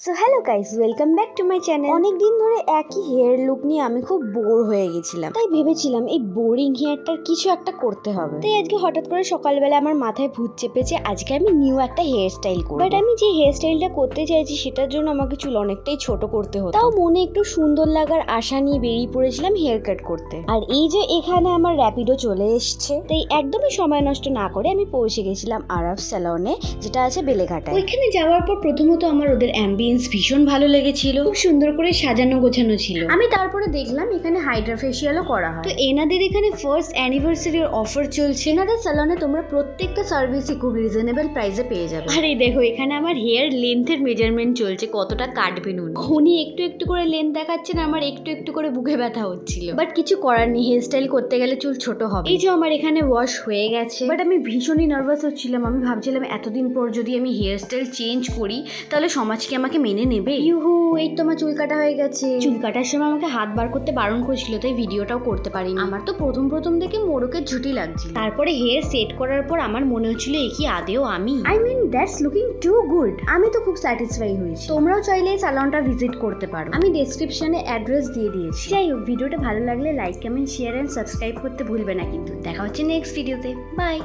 So hello guys, welcome back to my channel. অনেকদিন ধরে একই হেয়ার লুক নিয়ে আমি খুব বোর হয়ে গেছিলাম, তাই ভেবেছিলাম এই বোরিং হেয়ারটার কিছু একটা করতে হবে। তাই আজকে হঠাৎ করে সকালবেলা আমার মাথায় ভূত চেপেছে, আজকে আমি নিউ একটা হেয়ার স্টাইল করব। বাট আমি যে হেয়ার স্টাইলটা করতে চাইছি সেটার জন্য আমাকে চুল অনেকটাই ছোট করতে হতো। তাও মনে একটু সুন্দর লাগার আশা নিয়ে বেরিয়ে পড়েছিলাম হেয়ার কাট করতে। আর এই যে এখানে আমার র্যাপিডো চলে এসছে, তাই একদমই সময় নষ্ট না করে আমি পৌঁছে গেছিলাম আরাফ স্যালনে, যেটা আছে বেলেঘাটায়। ওইখানে যাওয়ার পর প্রথমত আমার ওদের অ্যাম্বিয়েন্স ভীষণ ভালো লেগেছিল, খুব সুন্দর করে সাজানো গোছানো ছিল। আমি তারপরে দেখলাম এখানে হাইড্রা ফেশিয়ালও করা হয়। তো এনাদের এখানে ফার্স্ট অ্যানিভার্সারির অফার চলছে। এনাদের স্যালনে তোমরা প্রত্যেকটা সার্ভিসই খুব রিজনেবল প্রাইসে পেয়ে যাবে। আর এই দেখো এখানে আমার হেয়ার লেন্থের মেজারমেন্ট চলছে, কতটা কাটবে নুন। উনি একটু একটু করে লেন্থ দেখাচ্ছেন, আমার একটু একটু করে বুকে ব্যথা হচ্ছিল। বাট কিছু করার নেই, হেয়ার স্টাইল করতে গেলে চুল ছোট হবে। এই যে আমার এখানে ওয়াশ হয়ে গেছে, বাট আমি ভীষণই নার্ভাস হচ্ছিলাম। আমি ভাবছিলাম এতদিন পর যদি আমি হেয়ার স্টাইল চেঞ্জ করি তাহলে সমাজ কি আমাকে মেনে নেবে। ইউহু, এই তো আমার চুল কাটা হয়ে গেছে। চুল কাটার সময় আমাকে হাত বার করতে বারণ করেছিল, তাই ভিডিওটাও করতে পারিনি। আমার তো প্রথম দেখে মোড়কের ঝুটি লাগছিল। তারপরে হেয়ার সেট করার পর আমার মনে হচ্ছিল এ কি আদেও আমি? I mean that's looking too good. আমি তো খুব স্যাটিসফাই হয়েছি। তোমরাও চাইলে এই সালনটা ভিজিট করতে পারো, আমি ডেসক্রিপশনে অ্যাড্রেস দিয়ে দিয়েছি। যাই হোক, ভিডিওটা ভালো লাগলে like, comment, share and subscribe করতে ভুলবে না কিন্তু। দেখা হচ্ছে নেক্সট ভিডিওতে। বাই।